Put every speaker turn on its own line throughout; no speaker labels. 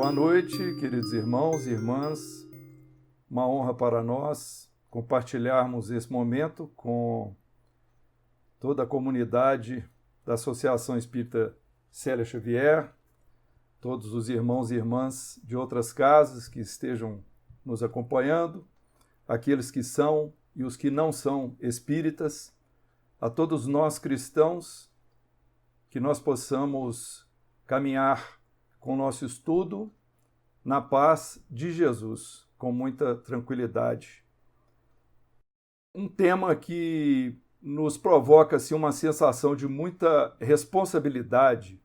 Boa noite, queridos irmãos e irmãs. Uma honra para nós compartilharmos esse momento com toda a comunidade da Associação Espírita Célia Xavier, todos os irmãos e irmãs de outras casas que estejam nos acompanhando, aqueles que são e os que não são espíritas, a todos nós cristãos, que nós possamos caminhar com o nosso estudo na paz de Jesus, com muita tranquilidade. Um tema que nos provoca assim, uma sensação de muita responsabilidade,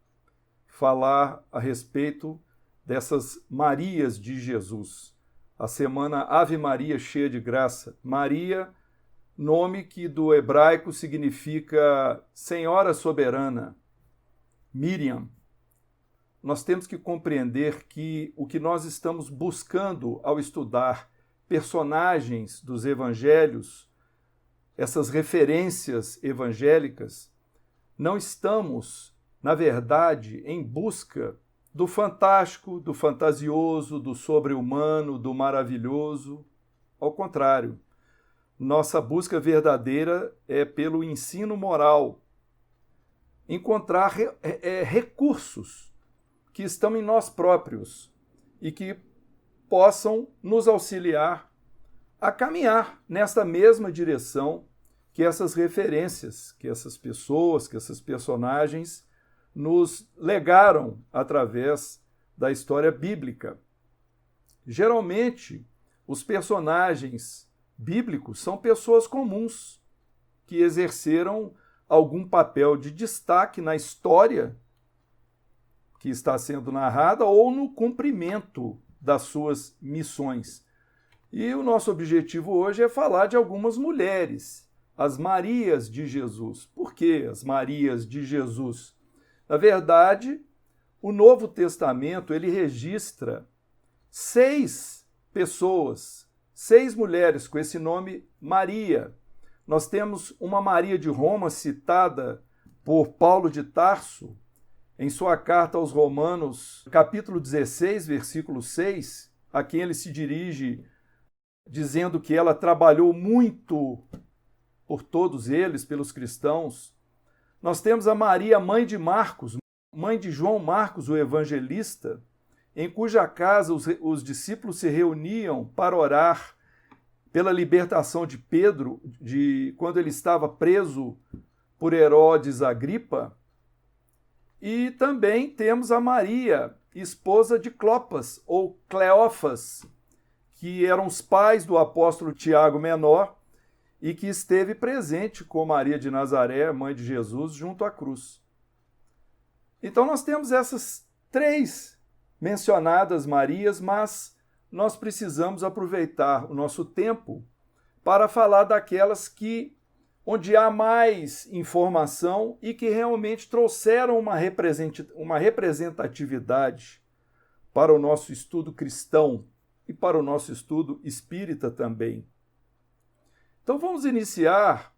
falar a respeito dessas Marias de Jesus. A semana Ave Maria cheia de graça. Maria, nome que do hebraico significa Senhora Soberana. Miriam. Nós temos que compreender que o que nós estamos buscando ao estudar personagens dos evangelhos, essas referências evangélicas, não estamos, na verdade, em busca do fantástico, do fantasioso, do sobre-humano, do maravilhoso. Ao contrário, nossa busca verdadeira é pelo ensino moral, encontrar recursos que estão em nós próprios e que possam nos auxiliar a caminhar nesta mesma direção que essas referências, que essas pessoas, que esses personagens nos legaram através da história bíblica. Geralmente, os personagens bíblicos são pessoas comuns que exerceram algum papel de destaque na história que está sendo narrada ou no cumprimento das suas missões. E o nosso objetivo hoje é falar de algumas mulheres, as Marias de Jesus. Por que as Marias de Jesus? Na verdade, o Novo Testamento ele registra 6 pessoas, 6 mulheres com esse nome Maria. Nós temos uma Maria de Roma citada por Paulo de Tarso, em sua carta aos Romanos, capítulo 16, versículo 6, a quem ele se dirige dizendo que ela trabalhou muito por todos eles, pelos cristãos. Nós temos a Maria, mãe de Marcos, mãe de João Marcos, o evangelista, em cuja casa os discípulos se reuniam para orar pela libertação de Pedro, quando ele estava preso por Herodes Agripa. E também temos a Maria, esposa de Clopas, ou Cleófas, que eram os pais do apóstolo Tiago Menor e que esteve presente com Maria de Nazaré, mãe de Jesus, junto à cruz. Então nós temos essas 3 mencionadas Marias, mas nós precisamos aproveitar o nosso tempo para falar daquelas onde há mais informação e que realmente trouxeram uma representatividade para o nosso estudo cristão e para o nosso estudo espírita também. Então vamos iniciar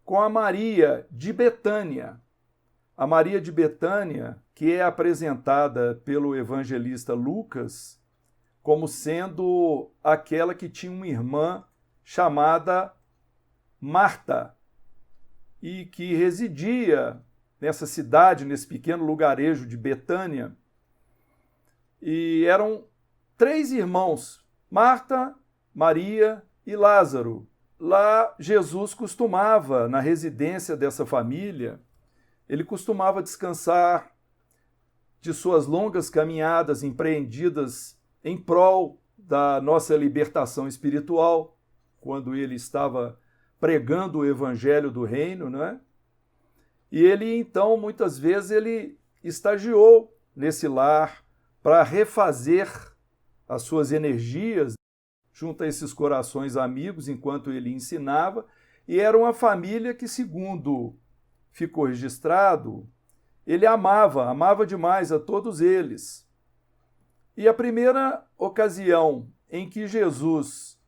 com a Maria de Betânia. A Maria de Betânia, que é apresentada pelo evangelista Lucas como sendo aquela que tinha uma irmã chamada Marta, e que residia nessa cidade, nesse pequeno lugarejo de Betânia. E eram 3 irmãos, Marta, Maria e Lázaro. Lá Jesus costumava, na residência dessa família, ele costumava descansar de suas longas caminhadas empreendidas em prol da nossa libertação espiritual, quando ele estava pregando o evangelho do reino, não é? E ele, então, muitas vezes, ele estagiou nesse lar para refazer as suas energias junto a esses corações amigos enquanto ele ensinava, e era uma família que, segundo ficou registrado, ele amava demais a todos eles. E a primeira ocasião em que Jesus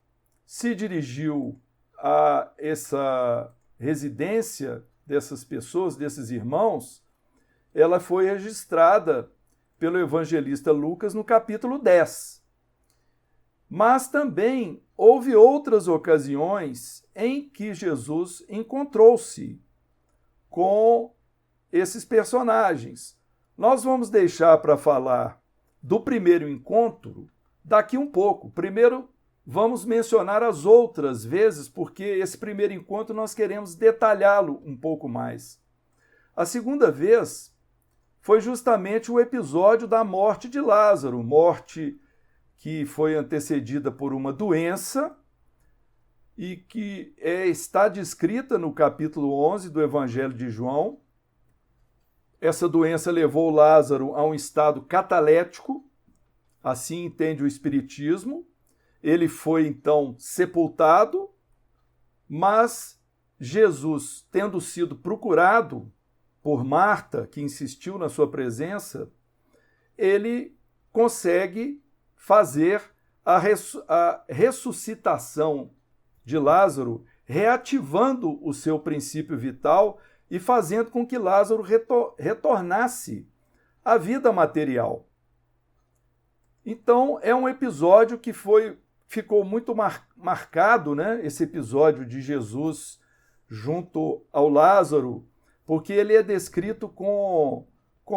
se dirigiu a essa residência dessas pessoas, desses irmãos, ela foi registrada pelo evangelista Lucas no capítulo 10. Mas também houve outras ocasiões em que Jesus encontrou-se com esses personagens. Nós vamos deixar para falar do primeiro encontro daqui um pouco. Primeiro, vamos mencionar as outras vezes, porque esse primeiro encontro nós queremos detalhá-lo um pouco mais. A segunda vez foi justamente o episódio da morte de Lázaro, morte que foi antecedida por uma doença e que está descrita no capítulo 11 do Evangelho de João. Essa doença levou Lázaro a um estado catalético, assim entende o Espiritismo. Ele foi, então, sepultado, mas Jesus, tendo sido procurado por Marta, que insistiu na sua presença, ele consegue fazer a ressuscitação de Lázaro, reativando o seu princípio vital e fazendo com que Lázaro retornasse à vida material. Então, é um episódio que ficou muito marcado, né? Esse episódio de Jesus junto ao Lázaro, porque ele é descrito com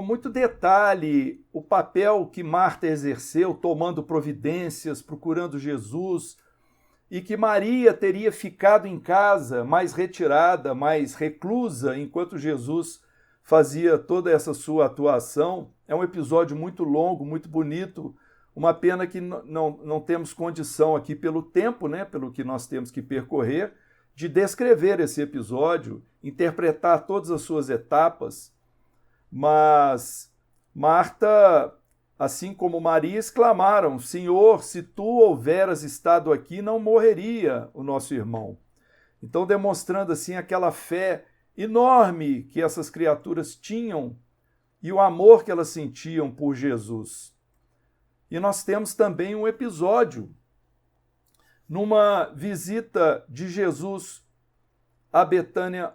muito detalhe o papel que Marta exerceu, tomando providências, procurando Jesus, e que Maria teria ficado em casa, mais retirada, mais reclusa, enquanto Jesus fazia toda essa sua atuação. É um episódio muito longo, muito bonito, uma pena que não temos condição aqui pelo tempo, né, pelo que nós temos que percorrer, de descrever esse episódio, interpretar todas as suas etapas, mas Marta, assim como Maria, exclamaram: Senhor, se tu houveras estado aqui, não morreria o nosso irmão. Então, demonstrando assim aquela fé enorme que essas criaturas tinham e o amor que elas sentiam por Jesus. E nós temos também um episódio numa visita de Jesus a Betânia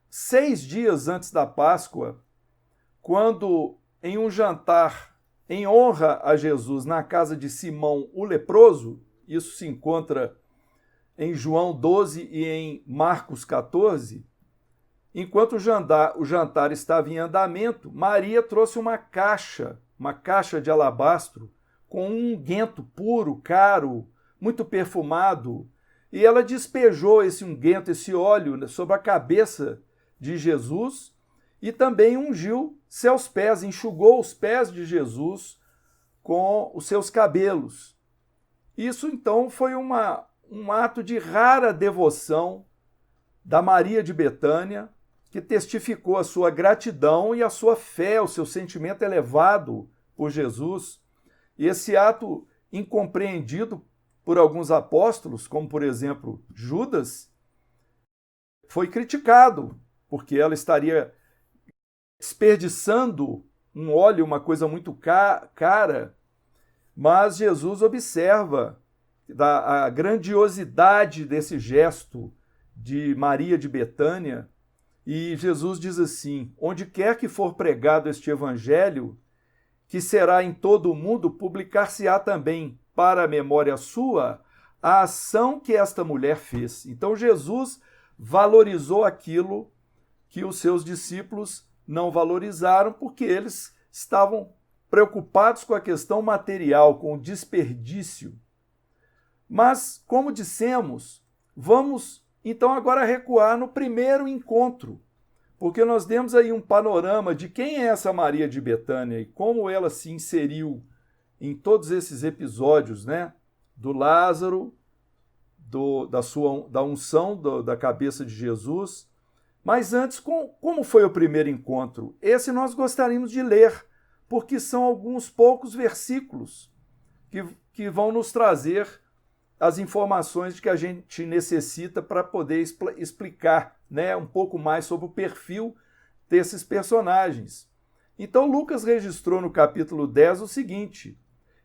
6 dias antes da Páscoa, quando em um jantar em honra a Jesus na casa de Simão o leproso, isso se encontra em João 12 e em Marcos 14, enquanto o jantar estava em andamento, Maria trouxe uma caixa de alabastro com um unguento puro, caro, muito perfumado, e ela despejou esse unguento, esse óleo, sobre a cabeça de Jesus e também ungiu seus pés, enxugou os pés de Jesus com os seus cabelos. Isso, então, foi um ato de rara devoção da Maria de Betânia, que testificou a sua gratidão e a sua fé, o seu sentimento elevado por Jesus. E esse ato incompreendido por alguns apóstolos, como, por exemplo, Judas, foi criticado, porque ela estaria desperdiçando um óleo, uma coisa muito cara, mas Jesus observa a grandiosidade desse gesto de Maria de Betânia, e Jesus diz assim: onde quer que for pregado este evangelho, que será em todo o mundo, publicar-se-á também, para a memória sua, a ação que esta mulher fez. Então Jesus valorizou aquilo que os seus discípulos não valorizaram, porque eles estavam preocupados com a questão material, com o desperdício. Mas, como dissemos, vamos então agora recuar no primeiro encontro, porque nós demos aí um panorama de quem é essa Maria de Betânia e como ela se inseriu em todos esses episódios, né? Do Lázaro, da unção da cabeça de Jesus. Mas antes, como foi o primeiro encontro? Esse nós gostaríamos de ler, porque são alguns poucos versículos que vão nos trazer as informações que a gente necessita para poder explicar, né, um pouco mais sobre o perfil desses personagens. Então, Lucas registrou no capítulo 10 o seguinte: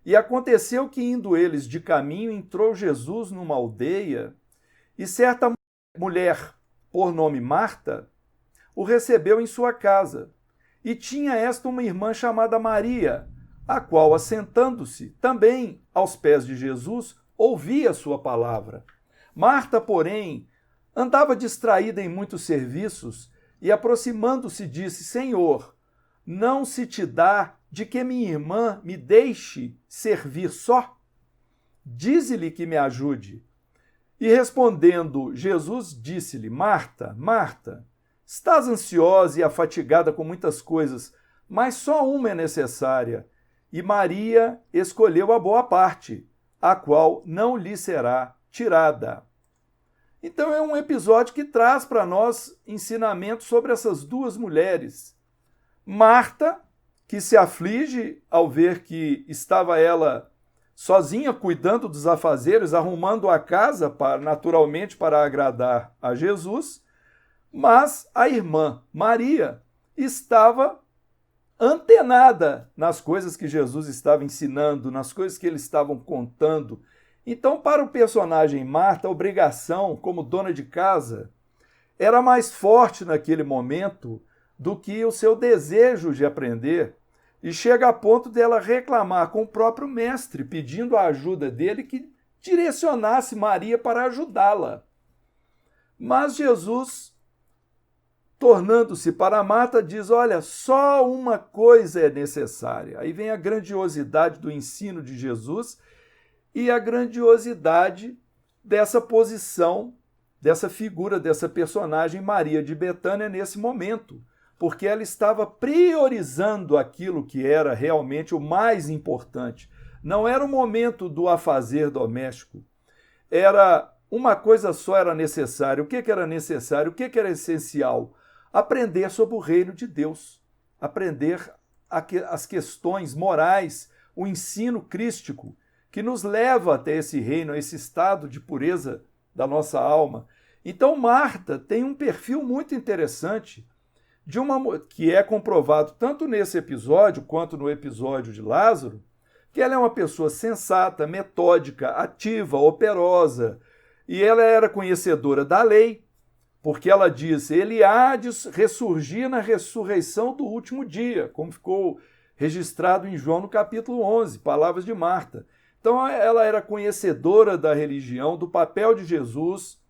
e aconteceu que, indo eles de caminho, entrou Jesus numa aldeia, e certa mulher, por nome Marta, o recebeu em sua casa. E tinha esta uma irmã chamada Maria, a qual, assentando-se também aos pés de Jesus, ouvia a sua palavra. Marta, porém, andava distraída em muitos serviços e, aproximando-se, disse: Senhor, não se te dá de que minha irmã me deixe servir só? Dize-lhe que me ajude. E respondendo, Jesus disse-lhe: Marta, Marta, estás ansiosa e afatigada com muitas coisas, mas só uma é necessária. E Maria escolheu a boa parte, a qual não lhe será tirada. Então é um episódio que traz para nós ensinamentos sobre essas duas mulheres. Marta, que se aflige ao ver que estava ela sozinha cuidando dos afazeres, arrumando a casa naturalmente para agradar a Jesus, mas a irmã Maria estava antenada nas coisas que Jesus estava ensinando, nas coisas que eles estavam contando. Então, para o personagem Marta, a obrigação como dona de casa era mais forte naquele momento do que o seu desejo de aprender, e chega a ponto dela reclamar com o próprio mestre, pedindo a ajuda dele que direcionasse Maria para ajudá-la. Mas Jesus, tornando-se para Marta, diz: olha, só uma coisa é necessária. Aí vem a grandiosidade do ensino de Jesus e a grandiosidade dessa posição, dessa figura, dessa personagem Maria de Betânia nesse momento, porque ela estava priorizando aquilo que era realmente o mais importante. Não era o momento do afazer doméstico, era uma coisa só era necessária. O que era necessário? O que era essencial? Aprender sobre o reino de Deus, aprender as questões morais, o ensino crístico, que nos leva até esse reino, a esse estado de pureza da nossa alma. Então, Marta tem um perfil muito interessante, que é comprovado tanto nesse episódio quanto no episódio de Lázaro, que ela é uma pessoa sensata, metódica, ativa, operosa, e ela era conhecedora da lei, porque ela disse: ele há de ressurgir na ressurreição do último dia, como ficou registrado em João no capítulo 11, palavras de Marta. Então ela era conhecedora da religião, do papel de Jesus,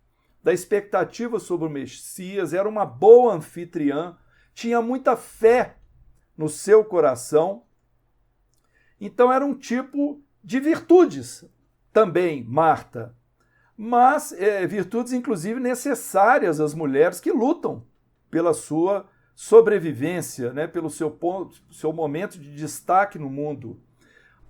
da expectativa sobre o Messias, era uma boa anfitriã, tinha muita fé no seu coração. Então era um tipo de virtudes também, Marta. Mas virtudes, inclusive, necessárias às mulheres que lutam pela sua sobrevivência, né, pelo seu momento de destaque no mundo.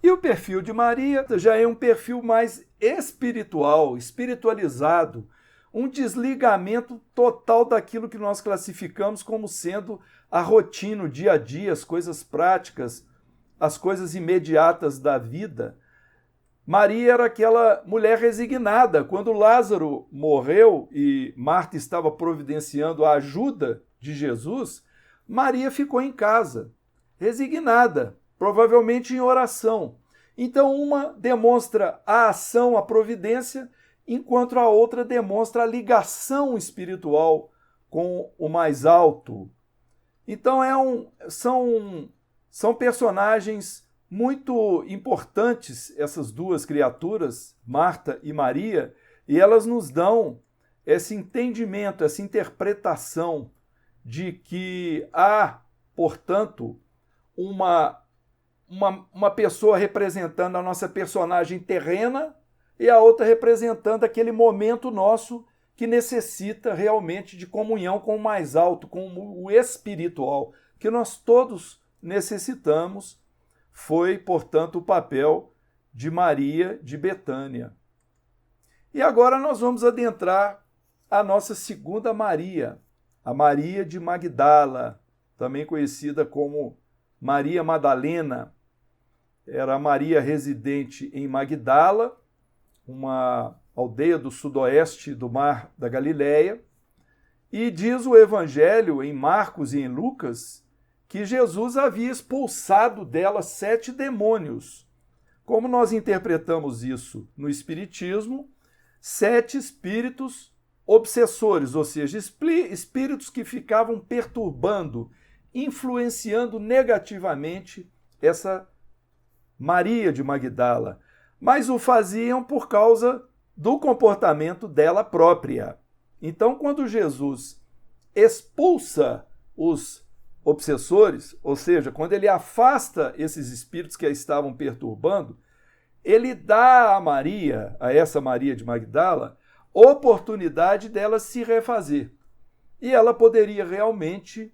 E o perfil de Maria já é um perfil mais espiritual, espiritualizado, um desligamento total daquilo que nós classificamos como sendo a rotina, o dia a dia, as coisas práticas, as coisas imediatas da vida. Maria era aquela mulher resignada. Quando Lázaro morreu e Marta estava providenciando a ajuda de Jesus, Maria ficou em casa, resignada, provavelmente em oração. Então, uma demonstra a ação, a providência, enquanto a outra demonstra a ligação espiritual com o mais alto. Então, são personagens muito importantes, essas duas criaturas, Marta e Maria, e elas nos dão esse entendimento, essa interpretação de que há, portanto, uma pessoa representando a nossa personagem terrena e a outra representando aquele momento nosso que necessita realmente de comunhão com o mais alto, com o espiritual, que nós todos necessitamos. Foi, portanto, o papel de Maria de Betânia. E agora nós vamos adentrar a nossa segunda Maria, a Maria de Magdala, também conhecida como Maria Madalena. Era a Maria residente em Magdala, uma aldeia do sudoeste do Mar da Galileia, e diz o Evangelho em Marcos e em Lucas que Jesus havia expulsado dela 7 demônios. Como nós interpretamos isso no Espiritismo? 7 espíritos obsessores, ou seja, espíritos que ficavam perturbando, influenciando negativamente essa Maria de Magdala, mas o faziam por causa do comportamento dela própria. Então, quando Jesus expulsa os obsessores, ou seja, quando ele afasta esses espíritos que a estavam perturbando, ele dá a Maria, a essa Maria de Magdala, oportunidade dela se refazer. E ela poderia realmente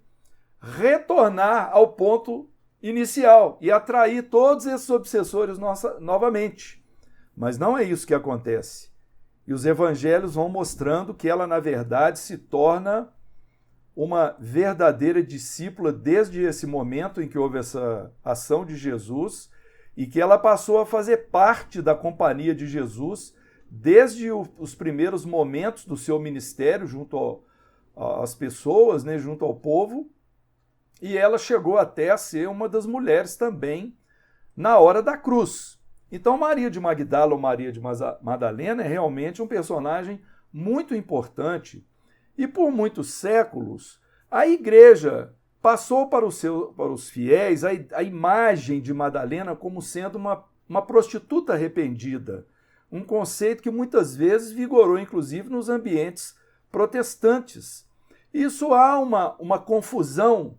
retornar ao ponto inicial e atrair todos esses obsessores novamente. Mas não é isso que acontece. E os evangelhos vão mostrando que ela, na verdade, se torna uma verdadeira discípula desde esse momento em que houve essa ação de Jesus e que ela passou a fazer parte da companhia de Jesus desde os primeiros momentos do seu ministério junto às pessoas, né, junto ao povo, e ela chegou até a ser uma das mulheres também na hora da cruz. Então, Maria de Magdala ou Maria de Madalena é realmente um personagem muito importante. E por muitos séculos, a igreja passou para os fiéis a imagem de Madalena como sendo uma prostituta arrependida. Um conceito que muitas vezes vigorou, inclusive, nos ambientes protestantes. Isso há uma confusão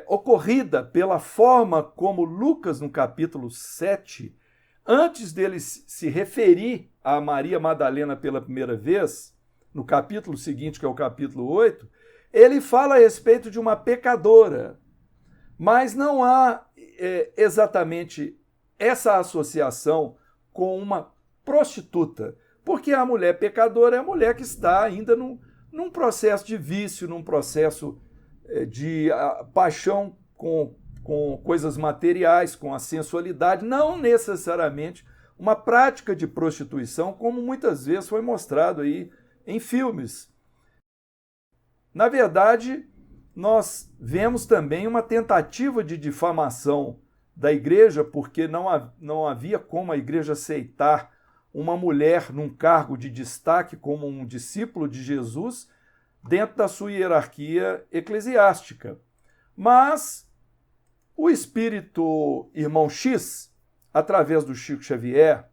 ocorrida pela forma como Lucas, no capítulo 7, antes dele se referir a Maria Madalena pela primeira vez, no capítulo seguinte, que é o capítulo 8, ele fala a respeito de uma pecadora, mas não há exatamente essa associação com uma prostituta, porque a mulher pecadora é a mulher que está ainda num processo de vício, num processo de paixão com coisas materiais, com a sensualidade, não necessariamente uma prática de prostituição, como muitas vezes foi mostrado aí em filmes. Na verdade, nós vemos também uma tentativa de difamação da igreja, porque não havia como a igreja aceitar uma mulher num cargo de destaque como um discípulo de Jesus dentro da sua hierarquia eclesiástica. Mas o espírito Irmão X, através do Chico Xavier,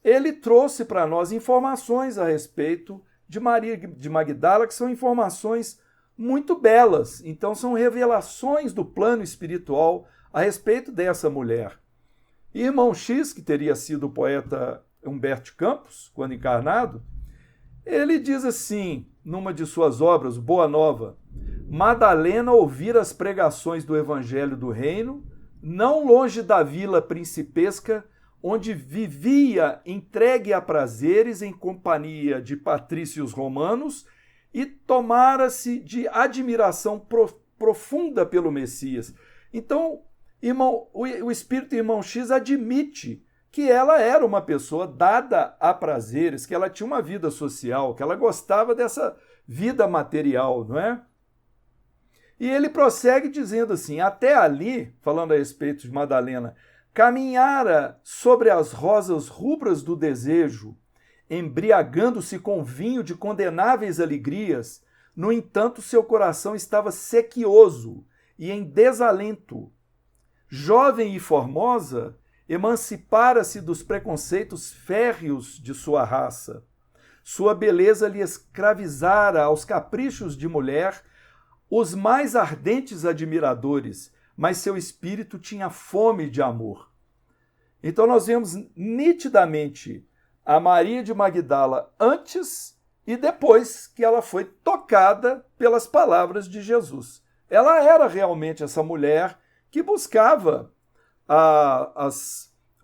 ele trouxe para nós informações a respeito de Maria de Magdala, que são informações muito belas. Então, são revelações do plano espiritual a respeito dessa mulher. E Irmão X, que teria sido o poeta Humberto Campos, quando encarnado, ele diz assim, numa de suas obras, Boa Nova: Madalena ouvira as pregações do Evangelho do Reino, não longe da vila principesca, onde vivia entregue a prazeres em companhia de patrícios romanos, e tomara-se de admiração profunda pelo Messias. Então, o espírito Irmão X admite que ela era uma pessoa dada a prazeres, que ela tinha uma vida social, que ela gostava dessa vida material, não é? E ele prossegue dizendo assim: até ali, falando a respeito de Madalena, caminhara sobre as rosas rubras do desejo, embriagando-se com vinho de condenáveis alegrias. No entanto, seu coração estava sequioso e em desalento. Jovem e formosa, emancipara-se dos preconceitos férreos de sua raça. Sua beleza lhe escravizara aos caprichos de mulher os mais ardentes admiradores, mas seu espírito tinha fome de amor. Então nós vemos nitidamente a Maria de Magdala antes e depois que ela foi tocada pelas palavras de Jesus. Ela era realmente essa mulher que buscava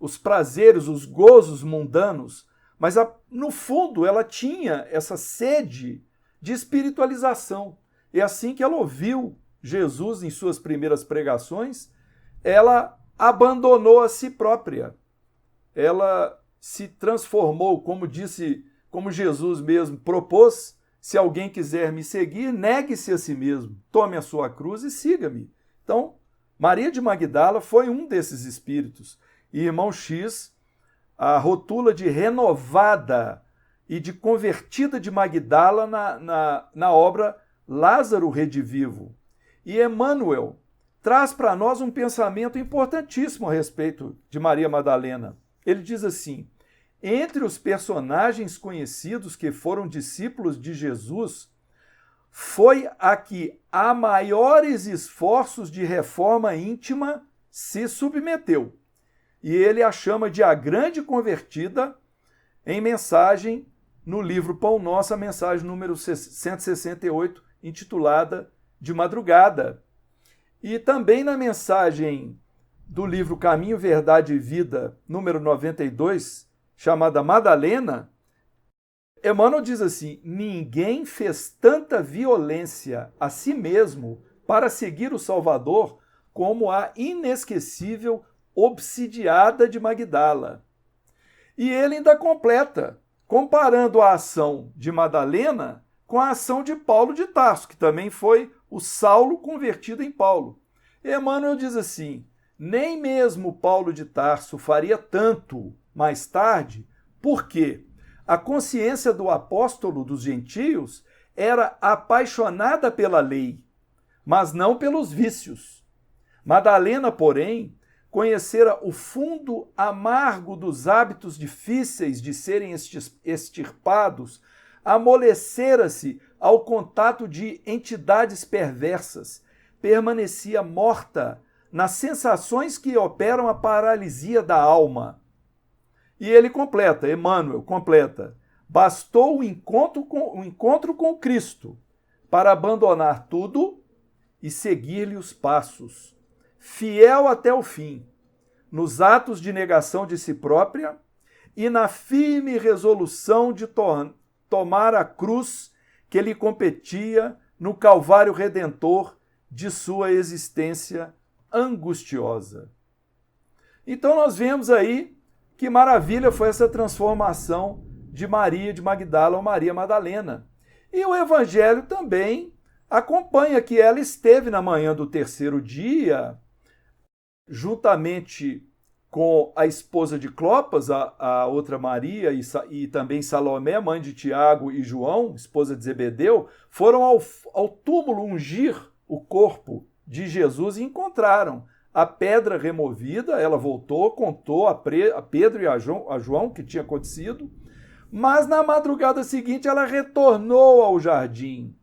os prazeres, os gozos mundanos, mas no fundo ela tinha essa sede de espiritualização. É assim que ela ouviu Jesus em suas primeiras pregações, ela abandonou a si própria. Ela se transformou, como Jesus mesmo propôs: se alguém quiser me seguir, negue-se a si mesmo, tome a sua cruz e siga-me. Então, Maria de Magdala foi um desses espíritos. E Irmão X a rotula de renovada e de convertida de Magdala na obra Lázaro Redivivo. E Emmanuel traz para nós um pensamento importantíssimo a respeito de Maria Madalena. Ele diz assim: entre os personagens conhecidos que foram discípulos de Jesus, foi a que a maiores esforços de reforma íntima se submeteu. E ele a chama de a grande convertida em mensagem no livro Pão Nosso, a mensagem número 168, intitulada De Madrugada. E também na mensagem do livro Caminho, Verdade e Vida, número 92, chamada Madalena, Emmanuel diz assim: ninguém fez tanta violência a si mesmo para seguir o Salvador como a inesquecível Obsidiada de Magdala. E ele ainda completa, comparando a ação de Madalena com a ação de Paulo de Tarso, que também foi o Saulo convertido em Paulo. Emmanuel diz assim: nem mesmo Paulo de Tarso faria tanto mais tarde, porque a consciência do apóstolo dos gentios era apaixonada pela lei, mas não pelos vícios. Madalena, porém, conhecera o fundo amargo dos hábitos difíceis de serem extirpados, amolecera-se ao contato de entidades perversas, permanecia morta nas sensações que operam a paralisia da alma. E ele completa, Emmanuel completa: bastou o encontro com Cristo para abandonar tudo e seguir-lhe os passos, fiel até o fim, nos atos de negação de si própria e na firme resolução de tomar a cruz que lhe competia no calvário redentor de sua existência angustiosa. Então nós vemos aí que maravilha foi essa transformação de Maria de Magdala ou Maria Madalena. E o Evangelho também acompanha que ela esteve na manhã do terceiro dia, juntamente com a esposa de Clopas, a outra Maria, e também Salomé, mãe de Tiago e João, esposa de Zebedeu, foram ao túmulo ungir o corpo de Jesus e encontraram a pedra removida. Ela voltou, contou a Pedro e a João o que tinha acontecido, mas na madrugada seguinte ela retornou ao jardim.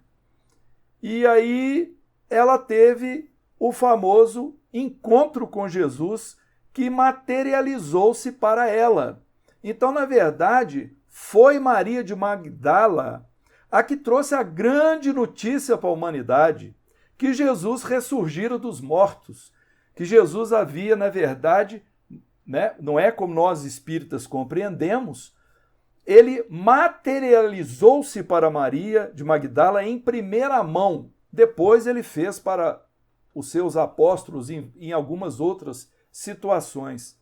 E aí ela teve o famoso encontro com Jesus, que materializou-se para ela. Então, na verdade, foi Maria de Magdala a que trouxe a grande notícia para a humanidade, que Jesus ressurgira dos mortos, que Jesus havia, na verdade, não é como nós espíritas compreendemos, ele materializou-se para Maria de Magdala em primeira mão. Depois ele fez para os seus apóstolos em algumas outras situações.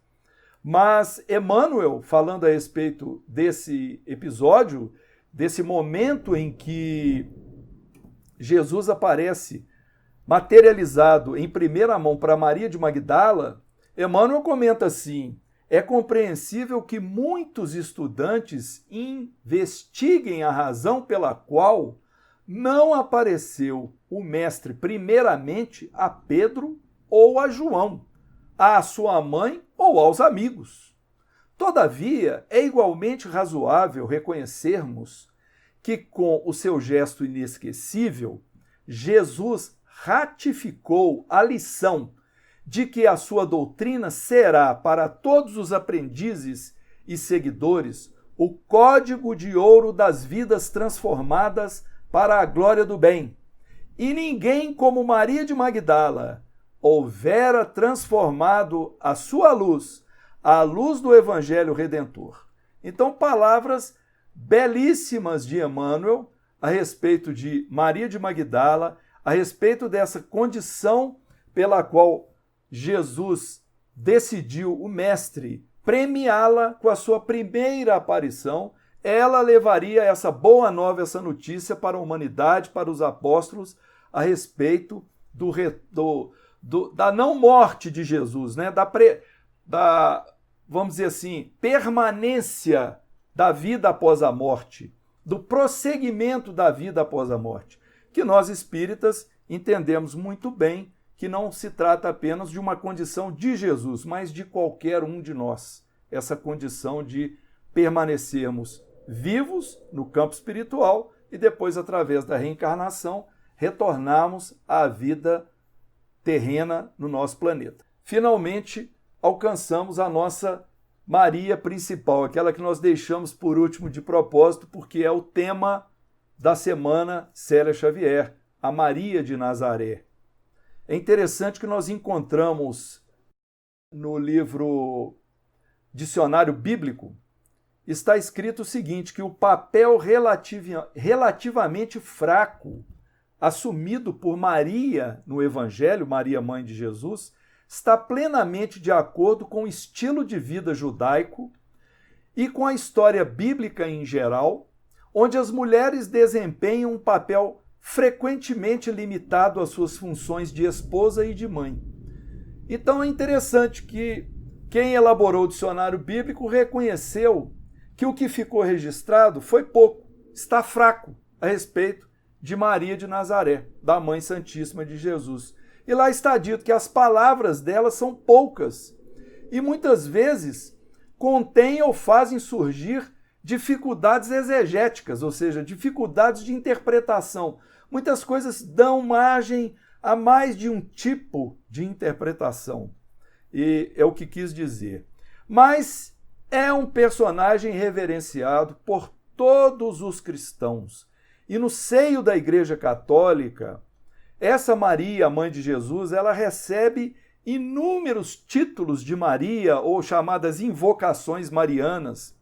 Mas Emmanuel, falando a respeito desse episódio, desse momento em que Jesus aparece materializado em primeira mão para Maria de Magdala, Emmanuel comenta assim: é compreensível que muitos estudantes investiguem a razão pela qual não apareceu o mestre primeiramente a Pedro ou a João, à sua mãe ou aos amigos. Todavia, é igualmente razoável reconhecermos que, com o seu gesto inesquecível, Jesus ratificou a lição de que a sua doutrina será, para todos os aprendizes e seguidores, o código de ouro das vidas transformadas para a glória do bem. E ninguém como Maria de Magdala houvera transformado a sua luz, a luz do Evangelho Redentor. Então, palavras belíssimas de Emmanuel a respeito de Maria de Magdala, a respeito dessa condição pela qual Jesus decidiu, o Mestre, premiá-la com a sua primeira aparição. Ela levaria essa boa nova, essa notícia para a humanidade, para os apóstolos, a respeito da não morte de Jesus, né? Vamos dizer assim, permanência da vida após a morte, do prosseguimento da vida após a morte, que nós espíritas entendemos muito bem que não se trata apenas de uma condição de Jesus, mas de qualquer um de nós. Essa condição de permanecermos vivos no campo espiritual e depois, através da reencarnação, retornarmos à vida terrena no nosso planeta. Finalmente, alcançamos a nossa Maria principal, aquela que nós deixamos por último de propósito, porque é o tema da semana Célia Xavier, a Maria de Nazaré. É interessante que nós encontramos no livro Dicionário Bíblico, está escrito o seguinte, que o papel relativamente fraco assumido por Maria no Evangelho, Maria, mãe de Jesus, está plenamente de acordo com o estilo de vida judaico e com a história bíblica em geral, onde as mulheres desempenham um papel frequentemente limitado às suas funções de esposa e de mãe. Então é interessante que quem elaborou o dicionário bíblico reconheceu que o que ficou registrado foi pouco, está fraco a respeito de Maria de Nazaré, da Mãe Santíssima de Jesus. E lá está dito que as palavras dela são poucas e muitas vezes contêm ou fazem surgir dificuldades exegéticas, ou seja, dificuldades de interpretação. Muitas coisas dão margem a mais de um tipo de interpretação. E é o que quis dizer. Mas é um personagem reverenciado por todos os cristãos. E no seio da Igreja Católica, essa Maria, mãe de Jesus, ela recebe inúmeros títulos de Maria, ou chamadas invocações marianas,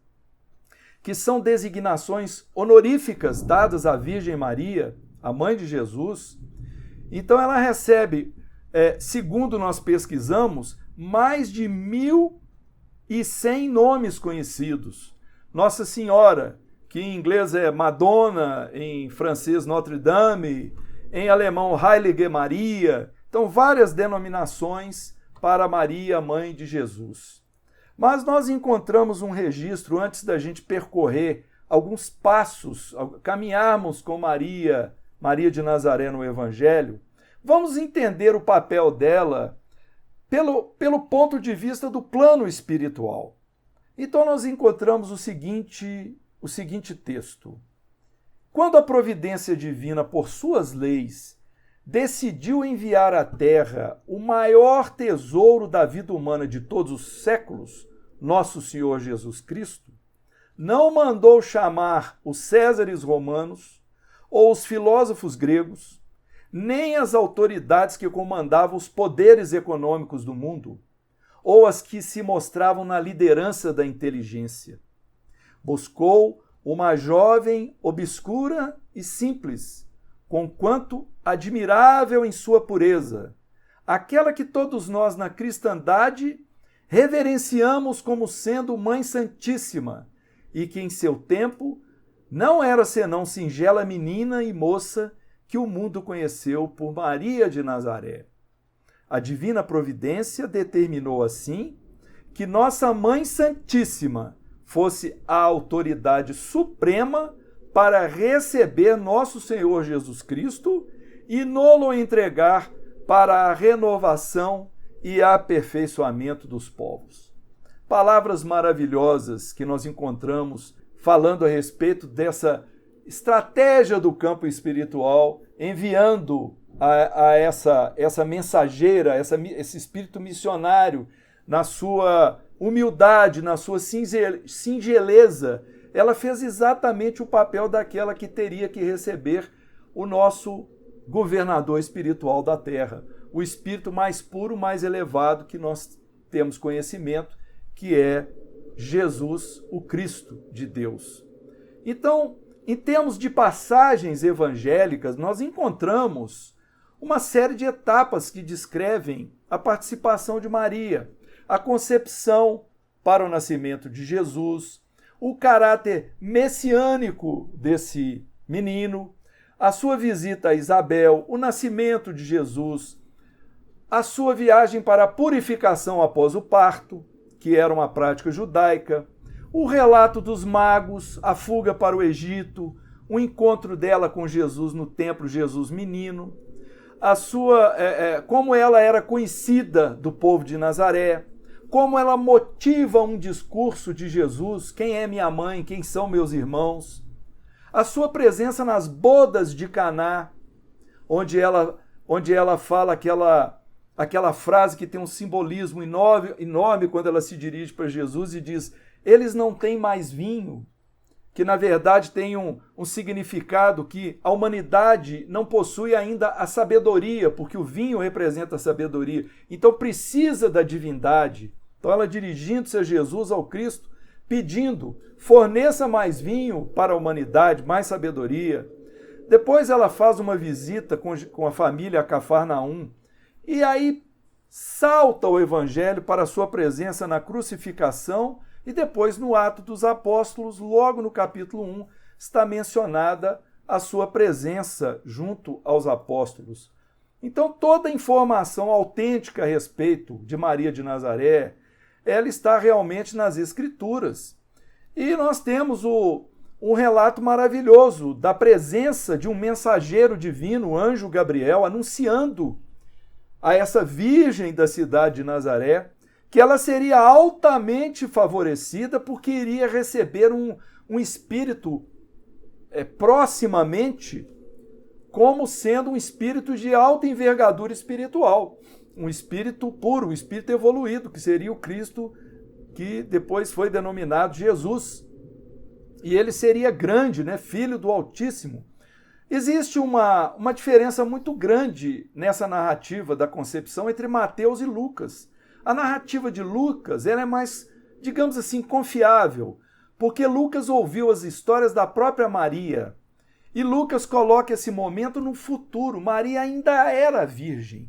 que são designações honoríficas dadas à Virgem Maria, a mãe de Jesus. Então ela recebe, segundo nós pesquisamos, mais de 1.100 nomes conhecidos. Nossa Senhora, que em inglês é Madonna, em francês Notre Dame, em alemão Heilige Maria. Então, várias denominações para Maria, mãe de Jesus. Mas nós encontramos um registro, antes da gente percorrer alguns passos, caminharmos com Maria de Nazaré no Evangelho, vamos entender o papel dela pelo ponto de vista do plano espiritual. Então nós encontramos o seguinte texto. Quando a providência divina, por suas leis, decidiu enviar à Terra o maior tesouro da vida humana de todos os séculos, nosso Senhor Jesus Cristo, não mandou chamar os Césares romanos ou os filósofos gregos, nem as autoridades que comandavam os poderes econômicos do mundo, ou as que se mostravam na liderança da inteligência. Buscou uma jovem obscura e simples, conquanto admirável em sua pureza, aquela que todos nós na cristandade reverenciamos como sendo Mãe Santíssima, e que em seu tempo não era senão singela menina e moça que o mundo conheceu por Maria de Nazaré. A divina providência determinou assim que nossa Mãe Santíssima fosse a autoridade suprema para receber nosso Senhor Jesus Cristo e nolo entregar para a renovação e aperfeiçoamento dos povos. Palavras maravilhosas que nós encontramos falando a respeito dessa estratégia do campo espiritual, enviando a essa mensageira, esse espírito missionário, na sua humildade, na sua singeleza, ela fez exatamente o papel daquela que teria que receber o nosso governador espiritual da Terra, o espírito mais puro, mais elevado que nós temos conhecimento, que é Jesus, o Cristo de Deus. Então, em termos de passagens evangélicas, nós encontramos uma série de etapas que descrevem a participação de Maria, a concepção para o nascimento de Jesus, o caráter messiânico desse menino, a sua visita a Isabel, o nascimento de Jesus, a sua viagem para a purificação após o parto, que era uma prática judaica, o relato dos magos, a fuga para o Egito, o encontro dela com Jesus no templo Jesus Menino, como ela era conhecida do povo de Nazaré, como ela motiva um discurso de Jesus, quem é minha mãe, quem são meus irmãos, a sua presença nas bodas de Caná, onde ela fala aquela frase que tem um simbolismo enorme quando ela se dirige para Jesus e diz: eles não têm mais vinho, que na verdade tem um significado que a humanidade não possui ainda a sabedoria, porque o vinho representa a sabedoria, então precisa da divindade. Então ela dirigindo-se a Jesus, ao Cristo, pedindo: forneça mais vinho para a humanidade, mais sabedoria. Depois ela faz uma visita com a família a Cafarnaum, e aí salta o evangelho para a sua presença na crucificação, e depois no Atos dos Apóstolos, logo no capítulo 1, está mencionada a sua presença junto aos apóstolos. Então toda a informação autêntica a respeito de Maria de Nazaré, ela está realmente nas Escrituras. E nós temos um relato maravilhoso da presença de um mensageiro divino, o anjo Gabriel, anunciando a essa virgem da cidade de Nazaré que ela seria altamente favorecida porque iria receber um espírito proximamente, como sendo um espírito de alta envergadura espiritual, um espírito puro, um espírito evoluído, que seria o Cristo, que depois foi denominado Jesus. E ele seria grande, né? Filho do Altíssimo. Existe uma diferença muito grande nessa narrativa da concepção entre Mateus e Lucas. A narrativa de Lucas ela é mais, digamos assim, confiável, porque Lucas ouviu as histórias da própria Maria. E Lucas coloca esse momento no futuro. Maria ainda era virgem.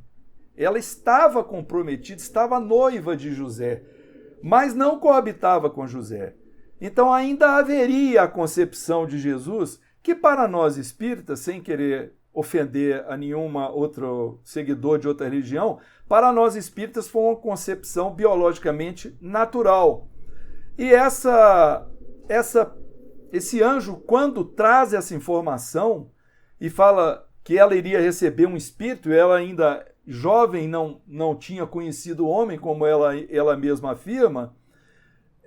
Ela estava comprometida, estava noiva de José, mas não coabitava com José. Então ainda haveria a concepção de Jesus, que para nós espíritas, sem querer ofender a nenhuma outro seguidor de outra religião, para nós espíritas foi uma concepção biologicamente natural. E esse anjo, quando traz essa informação e fala que ela iria receber um espírito, e ela ainda jovem não tinha conhecido o homem, como ela mesma afirma,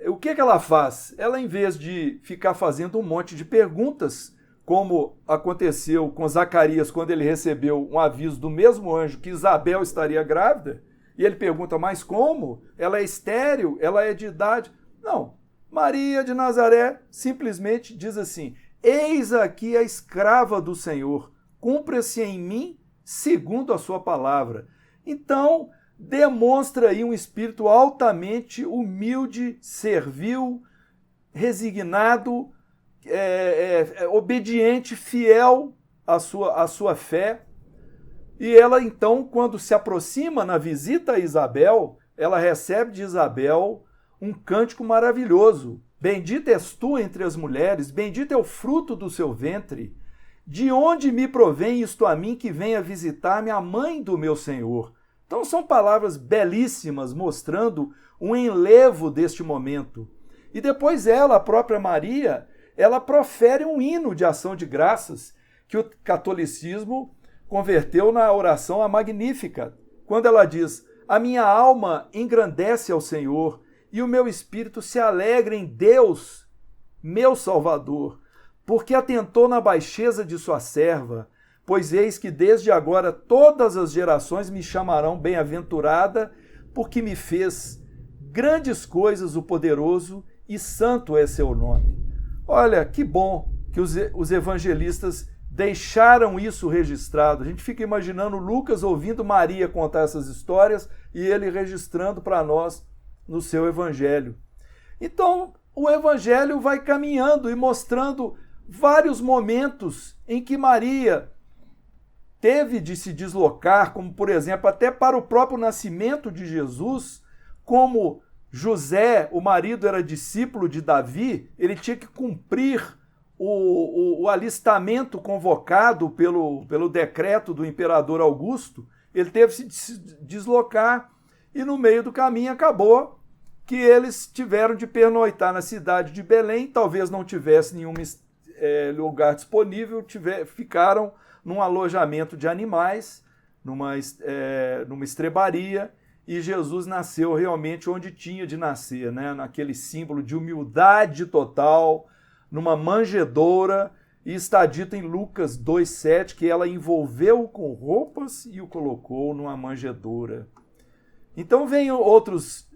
o que ela faz? Ela, em vez de ficar fazendo um monte de perguntas, como aconteceu com Zacarias quando ele recebeu um aviso do mesmo anjo que Isabel estaria grávida, e ele pergunta: mas como? Ela é estéril? Ela é de idade? Não. Maria de Nazaré simplesmente diz assim: eis aqui a escrava do Senhor, cumpra-se em mim segundo a sua palavra. Então, demonstra aí um espírito altamente humilde, servil, resignado, obediente, fiel à sua fé. E ela, então, quando se aproxima na visita a Isabel, ela recebe de Isabel um cântico maravilhoso. Bendita és tu entre as mulheres, bendito é o fruto do seu ventre. De onde me provém isto a mim que venha visitar-me a mãe do meu Senhor? Então são palavras belíssimas, mostrando um enlevo deste momento. E depois ela, a própria Maria, ela profere um hino de ação de graças que o catolicismo converteu na oração a Magnífica, quando ela diz: a minha alma engrandece ao Senhor e o meu espírito se alegra em Deus, meu Salvador, porque atentou na baixeza de sua serva, pois eis que desde agora todas as gerações me chamarão bem-aventurada, porque me fez grandes coisas o poderoso e santo é seu nome. Olha, que bom que os evangelistas deixaram isso registrado. A gente fica imaginando Lucas ouvindo Maria contar essas histórias e ele registrando para nós no seu evangelho. Então, o evangelho vai caminhando e mostrando vários momentos em que Maria teve de se deslocar, como, por exemplo, até para o próprio nascimento de Jesus, como José, o marido, era discípulo de Davi, ele tinha que cumprir o alistamento convocado pelo decreto do imperador Augusto. Ele teve de se deslocar e no meio do caminho acabou que eles tiveram de pernoitar na cidade de Belém, talvez não tivesse nenhum lugar disponível, ficaram num alojamento de animais, numa estrebaria, e Jesus nasceu realmente onde tinha de nascer, né? Naquele símbolo de humildade total, numa manjedoura, e está dito em Lucas 2,7 que ela envolveu-o com roupas e o colocou numa manjedoura. Então vem outras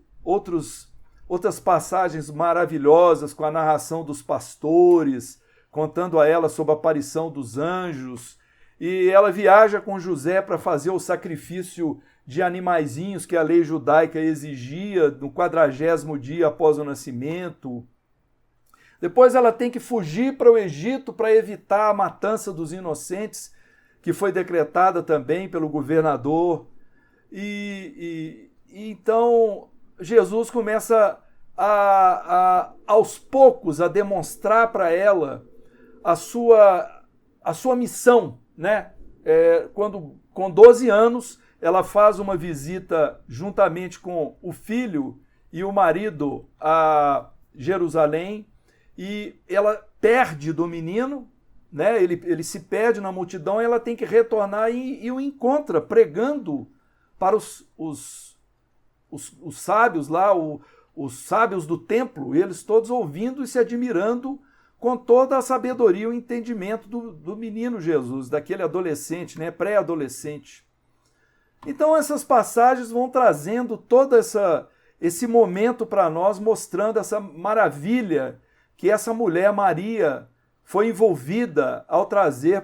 passagens maravilhosas com a narração dos pastores, contando a ela sobre a aparição dos anjos, e ela viaja com José para fazer o sacrifício de animaizinhos que a lei judaica exigia no 40º dia após o nascimento. Depois ela tem que fugir para o Egito para evitar a matança dos inocentes, que foi decretada também pelo governador. E então Jesus começa aos poucos a demonstrar para ela a sua missão, né? Quando com 12 anos ela faz uma visita juntamente com o filho e o marido a Jerusalém, e ela perde do menino, né? Ele se perde na multidão, e ela tem que retornar e o encontra pregando para os sábios lá, os sábios do templo, e eles todos ouvindo e se admirando com toda a sabedoria e o entendimento do menino Jesus, daquele adolescente, né? Pré-adolescente. Então essas passagens vão trazendo todo esse momento para nós, mostrando essa maravilha que essa mulher, Maria, foi envolvida ao trazer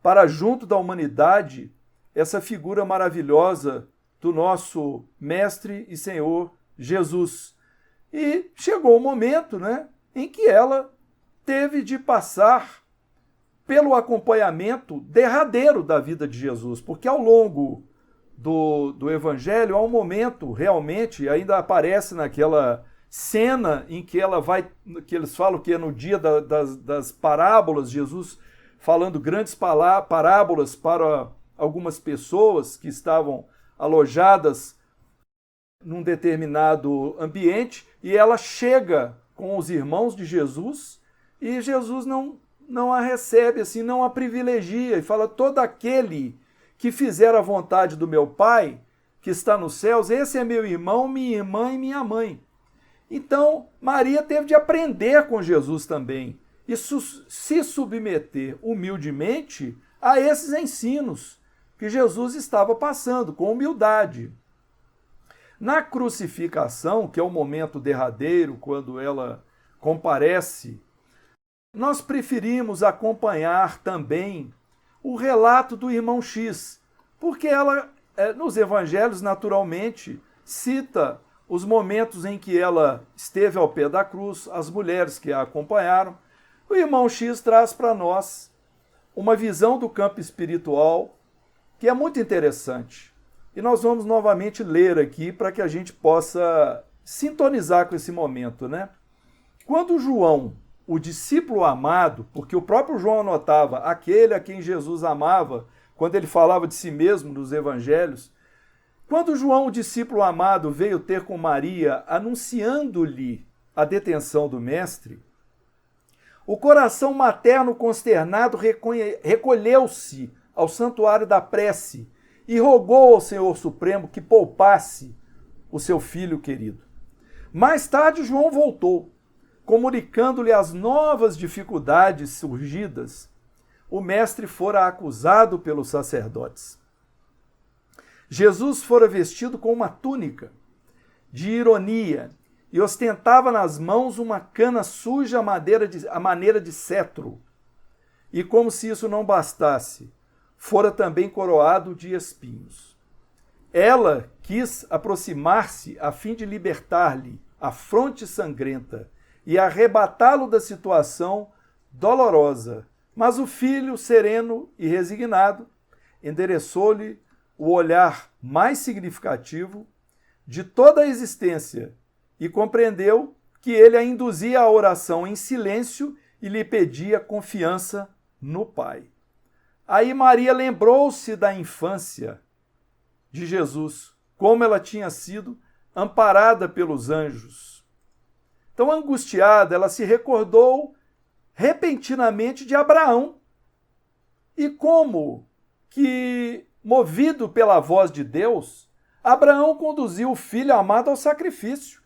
para junto da humanidade essa figura maravilhosa do nosso Mestre e Senhor Jesus. E chegou o momento, né, em que ela teve de passar pelo acompanhamento derradeiro da vida de Jesus, porque ao longo do Evangelho há um momento, realmente, ainda aparece naquela cena em que ela vai, que eles falam que é no dia das parábolas, Jesus falando grandes parábolas para algumas pessoas que estavam alojadas num determinado ambiente, e ela chega com os irmãos de Jesus, e Jesus não a recebe assim, não a privilegia, e fala: todo aquele que fizer a vontade do meu Pai, que está nos céus, esse é meu irmão, minha irmã e minha mãe. Então, Maria teve de aprender com Jesus também, e se submeter humildemente a esses ensinos que Jesus estava passando, com humildade. Na crucificação, que é o momento derradeiro, quando ela comparece, nós preferimos acompanhar também o relato do irmão X, porque ela, nos evangelhos, naturalmente, cita os momentos em que ela esteve ao pé da cruz, as mulheres que a acompanharam. O irmão X traz para nós uma visão do campo espiritual que é muito interessante. E nós vamos novamente ler aqui para que a gente possa sintonizar com esse momento, né? Quando João, o discípulo amado, porque o próprio João anotava aquele a quem Jesus amava, quando ele falava de si mesmo nos evangelhos, quando João, o discípulo amado, veio ter com Maria, anunciando-lhe a detenção do mestre, o coração materno consternado recolheu-se ao santuário da prece e rogou ao Senhor Supremo que poupasse o seu filho querido. Mais tarde, João voltou, comunicando-lhe as novas dificuldades surgidas. O mestre fora acusado pelos sacerdotes. Jesus fora vestido com uma túnica de ironia e ostentava nas mãos uma cana suja à maneira de cetro. E como se isso não bastasse, fora também coroado de espinhos. Ela quis aproximar-se a fim de libertar-lhe a fronte sangrenta e arrebatá-lo da situação dolorosa. Mas o filho, sereno e resignado, endereçou-lhe o olhar mais significativo de toda a existência e compreendeu que ele a induzia à oração em silêncio e lhe pedia confiança no Pai. Aí Maria lembrou-se da infância de Jesus, como ela tinha sido amparada pelos anjos. Tão angustiada, ela se recordou repentinamente de Abraão e como que movido pela voz de Deus, Abraão conduziu o filho amado ao sacrifício.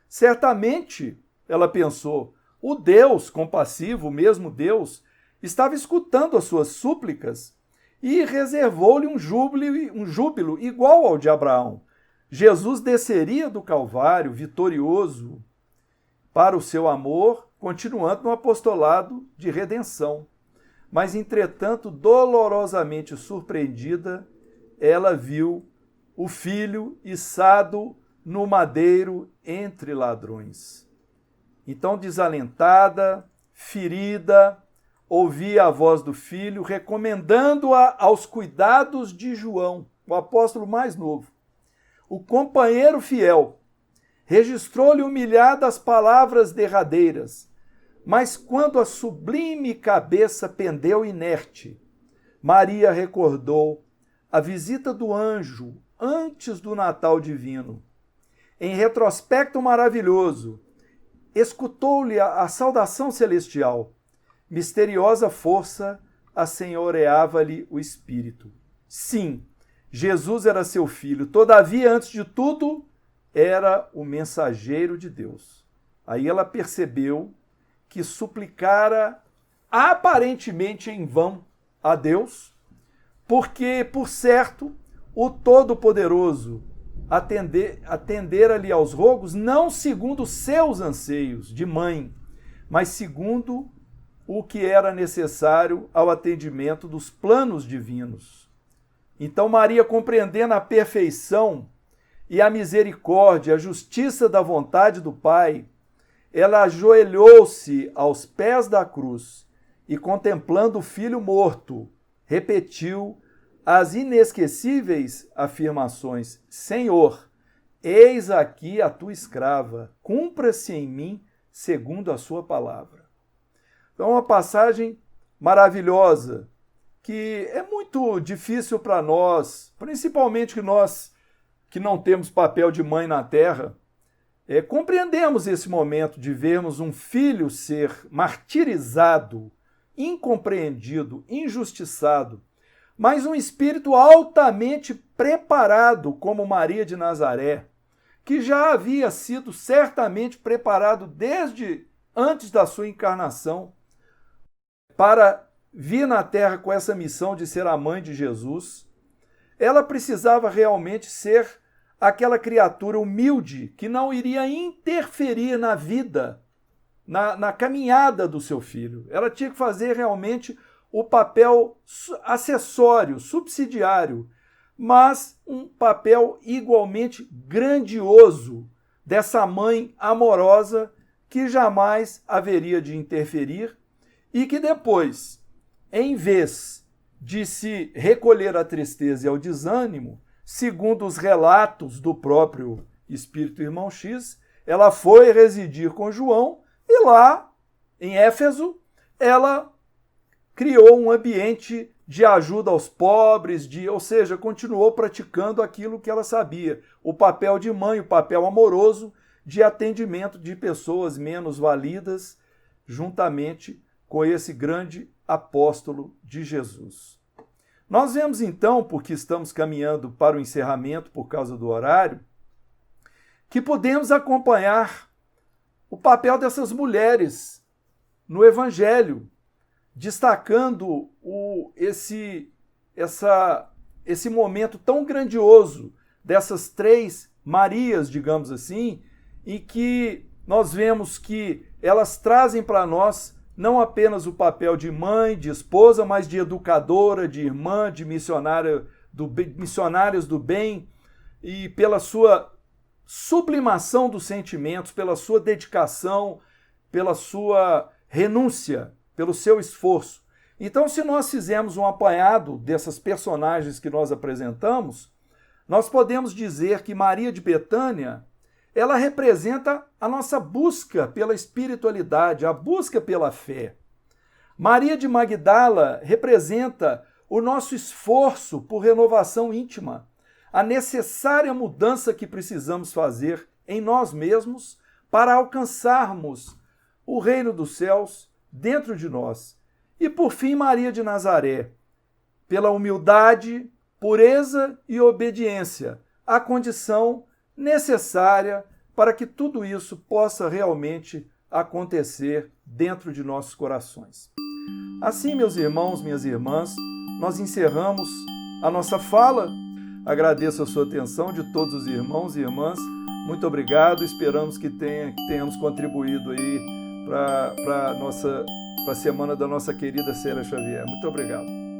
Certamente, ela pensou, o Deus compassivo, o mesmo Deus, estava escutando as suas súplicas e reservou-lhe um júbilo igual ao de Abraão. Jesus desceria do Calvário vitorioso para o seu amor, continuando no apostolado de redenção. Mas, entretanto, dolorosamente surpreendida, ela viu o filho içado no madeiro entre ladrões. Então, desalentada, ferida, ouvia a voz do filho, recomendando-a aos cuidados de João, o apóstolo mais novo. O companheiro fiel registrou-lhe humilhadas palavras derradeiras, mas quando a sublime cabeça pendeu inerte, Maria recordou a visita do anjo antes do Natal divino. Em retrospecto maravilhoso, escutou-lhe a saudação celestial. Misteriosa força assenhoreava-lhe o espírito. Sim, Jesus era seu filho, todavia, antes de tudo, era o mensageiro de Deus. Aí ela percebeu que suplicara aparentemente em vão a Deus, porque, por certo, o Todo-Poderoso atendera-lhe aos rogos não segundo seus anseios de mãe, mas segundo o que era necessário ao atendimento dos planos divinos. Então Maria, compreendendo a perfeição e a misericórdia, a justiça da vontade do Pai, ela ajoelhou-se aos pés da cruz e, contemplando o filho morto, repetiu as inesquecíveis afirmações: Senhor, eis aqui a tua escrava, cumpra-se em mim segundo a sua palavra. Então, uma passagem maravilhosa, que é muito difícil para nós, principalmente nós que não temos papel de mãe na terra, compreendemos esse momento de vermos um filho ser martirizado, incompreendido, injustiçado, mas um espírito altamente preparado, como Maria de Nazaré, que já havia sido certamente preparado desde antes da sua encarnação para vir na Terra com essa missão de ser a mãe de Jesus. Ela precisava realmente ser aquela criatura humilde que não iria interferir na vida, na caminhada do seu filho. Ela tinha que fazer realmente o papel acessório, subsidiário, mas um papel igualmente grandioso dessa mãe amorosa que jamais haveria de interferir e que depois, em vez de se recolher à tristeza e ao desânimo, segundo os relatos do próprio Espírito Irmão X, ela foi residir com João e lá, em Éfeso, ela criou um ambiente de ajuda aos pobres, ou seja, continuou praticando aquilo que ela sabia, o papel de mãe, o papel amoroso de atendimento de pessoas menos validas, juntamente com esse grande apóstolo de Jesus. Nós vemos então, porque estamos caminhando para o encerramento por causa do horário, que podemos acompanhar o papel dessas mulheres no Evangelho, destacando esse momento tão grandioso dessas três Marias, digamos assim, em que nós vemos que elas trazem para nós não apenas o papel de mãe, de esposa, mas de educadora, de irmã, de missionárias do bem, e pela sua sublimação dos sentimentos, pela sua dedicação, pela sua renúncia, pelo seu esforço. Então, se nós fizermos um apanhado dessas personagens que nós apresentamos, nós podemos dizer que Maria de Betânia, ela representa a nossa busca pela espiritualidade, a busca pela fé. Maria de Magdala representa o nosso esforço por renovação íntima, a necessária mudança que precisamos fazer em nós mesmos para alcançarmos o reino dos céus dentro de nós. E, por fim, Maria de Nazaré, pela humildade, pureza e obediência, a condição necessária para que tudo isso possa realmente acontecer dentro de nossos corações. Assim, meus irmãos, minhas irmãs, nós encerramos a nossa fala. Agradeço a sua atenção de todos os irmãos e irmãs. Muito obrigado. Esperamos que tenhamos contribuído aí para a semana da nossa querida Célia Xavier. Muito obrigado.